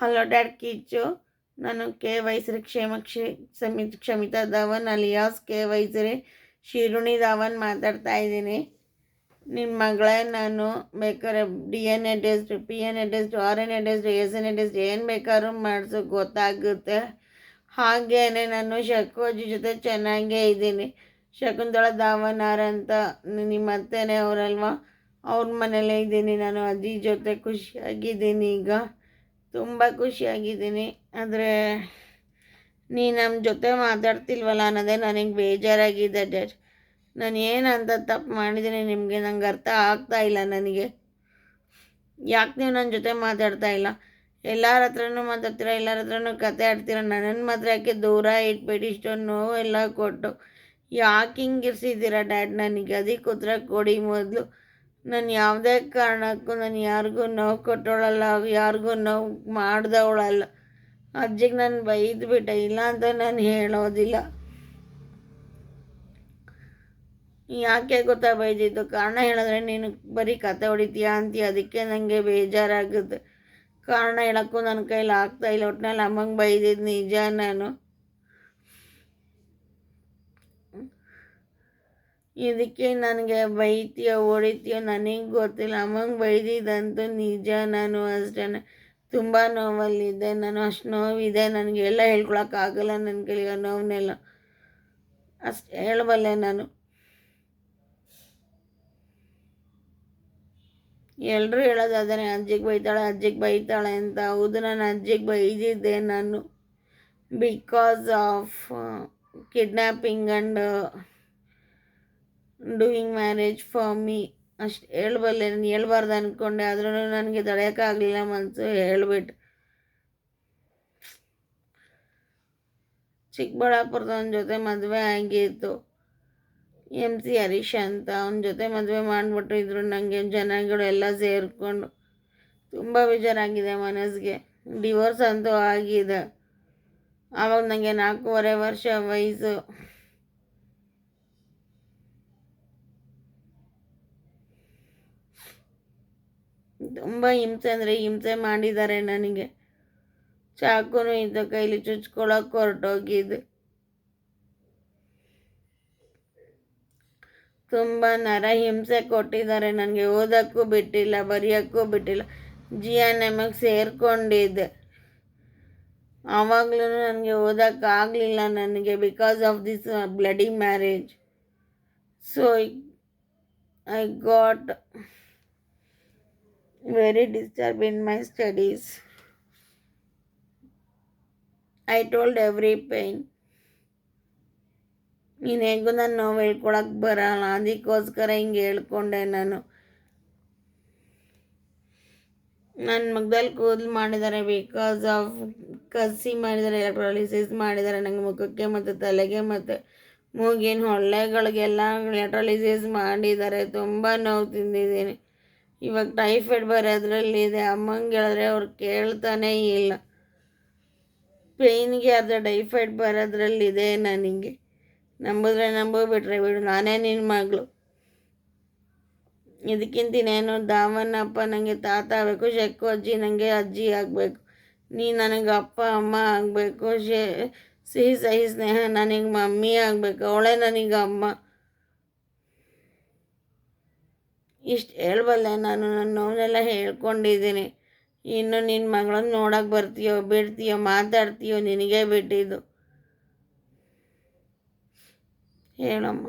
Hello dad Kichchu. ನಾನು K ವೈಸರಿ Kshamita Dhawan alias K ವೈಸರಿ ಶಿರುಣಿ ಧವನ್ ಮಾತಾಡ್ತಾ ಇದ್ದೀನಿ. ನಿನ್ನ ಮಗಳೇ ನಾನು. ಬೇಕಾದ್ರೆ DNA test, PNA test, RNA test, SNA test ಏನು ಬೇಕಾದ್ರೂ ಮಾಡಿಸೋ ಗೊತ್ತಾಗುತ್ತೆ. ಹಾಗೇನೆ ನಾನು ಶಕೋಜಿ ಜೊತೆ ಚೆನ್ನಾಗೇ ಇದ್ದೀನಿ. ಶಕುಂತಳಾ ಧಾವನಾರ್ ಅಂತ ನಿಮ್ಮ ಅತ್ತೆನೇ ಅವರಲ್ವ, ಅವ್ರ ಮನೇಲೇ ಇದ್ದೀನಿ ನಾನು. ಅಜ್ಜಿ ಜೊತೆ ಖುಷಿಯಾಗಿದ್ದೀನಿ, ಈಗ ತುಂಬ ಖುಷಿಯಾಗಿದ್ದೀನಿ. ಆದರೆ ನೀ ನಮ್ಮ ಜೊತೆ ಮಾತಾಡ್ತಿಲ್ವಲ್ಲ ಅನ್ನೋದೇ ನನಗೆ ಬೇಜಾರಾಗಿದೆ ಡ್ಯಾಡ್. ನಾನು ಏನಂತ ತಪ್ಪು ಮಾಡಿದ್ದೀನಿ ನಿಮಗೆ, ನಂಗೆ ಅರ್ಥ ಆಗ್ತಾ ಇಲ್ಲ. ನನಗೆ ಯಾಕೆ ನೀವು ನನ್ನ ಜೊತೆ ಮಾತಾಡ್ತಾ ಇಲ್ಲ? ಎಲ್ಲರ ಹತ್ರನೂ ಮಾತಾಡ್ತೀರ, ಎಲ್ಲರ ಹತ್ರನೂ ಕತೆ ಆಡ್ತೀರ, ನನ್ನನ್ನು ಮಾತ್ರ ಯಾಕೆ ದೂರ ಇಟ್ಬಿಟ್ಟು ಇಷ್ಟೊಂದು ನೋವೆಲ್ಲ ಕೊಟ್ಟು ಯಾಕೆ ಹಿಂಗೆ ಇರಿಸಿದ್ದೀರ ಡ್ಯಾಡ್? ನನಗೆ ಅದಕ್ಕೆ ಉತ್ತರ ಕೊಡಿ ಮೊದಲು. ನಾನು ಯಾವುದೇ ಕಾರಣಕ್ಕೂ ನಾನು ಯಾರಿಗೂ ನೋವು ಕೊಟ್ಟವಳಲ್ಲ, ಯಾರಿಗೂ ನೋವು ಮಾಡ್ದವಳಲ್ಲ. ಅಜ್ಜಿಗೆ ನಾನು ಬೈದ್ಬಿಟ್ಟೆ, ಇಲ್ಲ ಅಂತ ನಾನು ಹೇಳೋದಿಲ್ಲ. ಯಾಕೆ ಗೊತ್ತಾ ಬೈದಿದ್ದು? ಕಾರಣ ಹೇಳಿದ್ರೆ ನೀನು ಬರೀ ಕತೆ ಹೊಡಿತೀಯ ಅಂತೀಯ, ಅದಕ್ಕೆ ನನಗೆ ಬೇಜಾರಾಗುತ್ತೆ. ಕಾರಣ ಹೇಳೋಕ್ಕೂ ನನ್ನ ಕೈಲಿ ಆಗ್ತಾಯಿಲ್ಲ. ಒಟ್ಟಿನಲ್ಲಿ ಅಮ್ಮಂಗೆ ಬೈದಿದ್ದು ನಿಜ. ನಾನು ಇದಕ್ಕೆ ನನಗೆ ಬೈತೀಯೋ ಹೊಡಿತೀಯೋ ನನಗೆ ಗೊತ್ತಿಲ್ಲ. ಅಮ್ಮಂಗೆ ಬೈದಿದ್ದಂತೂ ನಿಜ. ನಾನು ಅಷ್ಟೇ ತುಂಬ ನೋವಲ್ಲಿದ್ದೆ. ನಾನು ಅಷ್ಟು ನೋವಿದೆ, ನನಗೆಲ್ಲ ಹೇಳ್ಕೊಳಕ್ಕಾಗಲ್ಲ. ನನ್ನ ಕೈಲಿರೋ ನೋವನ್ನೆಲ್ಲ ಅಷ್ಟು ಹೇಳಬಲ್ಲೆ ನಾನು. ಎಲ್ಲರೂ ಹೇಳೋದು ಅದನ್ನೇ, ಅಜ್ಜಿಗೆ ಬೈತಾಳೆ ಅಂತ. ಹೌದು, ನಾನು ಅಜ್ಜಿಗೆ ಬೈದಿದ್ದೆ ನಾನು, because of kidnapping and doing marriage for me. ಅಷ್ಟು ಹೇಳಬಲ್ಲೆ. ನಾನು ಹೇಳ್ಬಾರ್ದು ಅಂದ್ಕೊಂಡೆ, ಆದ್ರೂ ನನಗೆ ತಡೆಯೋಕ್ಕಾಗಲಿಲ್ಲ ಮನಸ್ಸು ಹೇಳ್ಬಿಟ್ಟು. ಚಿಕ್ಕಬಳ್ಳಾಪುರದವನ ಜೊತೆ ಮದುವೆ ಆಗಿತ್ತು, MC ಹರೀಶ್ ಅಂತ. ಅವನ ಜೊತೆ ಮದುವೆ ಮಾಡಿಬಿಟ್ಟಿದ್ರು ನನಗೆ ಜನಗಳು ಎಲ್ಲ ಸೇರಿಕೊಂಡು. ತುಂಬ ಬೇಜಾರಾಗಿದೆ ಮನಸ್ಸಿಗೆ. ಡಿವೋರ್ಸ್ ಅಂತೂ ಆಗಿದೆ. ಆವಾಗ ನನಗೆ 4.5 ವರ್ಷ ವಯಸ್ಸು. ತುಂಬ ಹಿಂಸೆ ಅಂದರೆ ಹಿಂಸೆ ಮಾಡಿದ್ದಾರೆ ನನಗೆ. ಚಾಕುನೂ ಇದ್ದ ಕೈಲಿ ಚುಚ್ಕೊಳ್ಳೋಕೆ ಹೊರಟೋಗಿದ್ದು. ತುಂಬ ಹಿಂಸೆ ಕೊಟ್ಟಿದ್ದಾರೆ ನನಗೆ. ಓದೋಕ್ಕೂ ಬಿಟ್ಟಿಲ್ಲ, ಬರೆಯೋಕ್ಕೂ ಬಿಟ್ಟಿಲ್ಲ. GNMಗೆ ಸೇರಿಕೊಂಡಿದ್ದೆ. ಆವಾಗಲೂ ನನಗೆ ಓದೋಕ್ಕಾಗಲಿಲ್ಲ ನನಗೆ, because of this bloody marriage. So I got very disturb in my studies. I told every pain. ನೀನು ಹೇಗೂ ನಾನು ನೋವು ಹೇಳ್ಕೊಳಕ್ಕೆ ಬರಲ್ಲ, ಅದಕ್ಕೋಸ್ಕರ ಹಿಂಗೆ ಹೇಳ್ಕೊಂಡೆ ನಾನು. ನನ್ನ ಮಗದಲ್ಲಿ ಕೂದಲು ಮಾಡಿದ್ದಾರೆ, ಬಿಕಾಸ್ ಆಫ್ ಕಸಿ ಮಾಡಿದ್ದಾರೆ, ಎಲೆಕ್ಟ್ರಾಲಿಸಿಸ್ ಮಾಡಿದ್ದಾರೆ ನನಗೆ ಮುಖಕ್ಕೆ ಮತ್ತು ತಲೆಗೆ ಮತ್ತು ಮೂಗಿನ ಹೊಳ್ಳೆಗಳಿಗೆಲ್ಲ ಎಲೆಕ್ಟ್ರಾಲಿಸಿಸ್ ಮಾಡಿದ್ದಾರೆ. ತುಂಬ ನೋವು ತಿಂದಿದ್ದೀನಿ. ಇವಾಗ ಟೈಫಾಯ್ಡ್ ಬರೋದ್ರಲ್ಲಿದೆ. ಅಮ್ಮಂಗೆ ಹೇಳಿದ್ರೆ ಅವ್ರು ಕೇಳ್ತಾನೇ ಇಲ್ಲ. ಪೇಯ್ನಿಗೆ ಆದರೆ ಟೈಫಾಯ್ಡ್ ಬರೋದ್ರಲ್ಲಿದೆ ನನಗೆ. ನಂಬಿದ್ರೆ ನಂಬು, ಬಿಟ್ರೆ ಬಿಡು, ನಾನೇ ನಿನ್ನ ಮಗಳು. ಇದಕ್ಕಿಂತನೇನು ಧಾವನಪ್ಪ ನನಗೆ ತಾತ ಆಗಬೇಕು, ಶಕ್ಕು ಅಜ್ಜಿ ನನಗೆ ಅಜ್ಜಿ ಆಗಬೇಕು, ನೀ ನನಗೆ ಅಪ್ಪ ಅಮ್ಮ ಆಗಬೇಕು, ಸಿಹಿ ಸಹಿ ಸ್ನೇಹ ನನಗೆ ಮಮ್ಮಿ ಆಗಬೇಕು, ಅವಳೇ ನನಗೆ ಅಮ್ಮ. ಇಷ್ಟು ಹೇಳಬಲ್ಲೆ ನಾನು. ನನ್ನ ನೋವನ್ನೆಲ್ಲ ಹೇಳ್ಕೊಂಡಿದ್ದೀನಿ. ಇನ್ನು ನಿನ್ನ ಮಗಳನ್ನ ನೋಡೋಕೆ ಬರ್ತೀಯೋ ಬಿಡ್ತೀಯೋ ಮಾತಾಡ್ತೀಯೋ ನಿನಗೇ ಬಿಟ್ಟಿದ್ದು. ಹೇಳಮ್ಮ.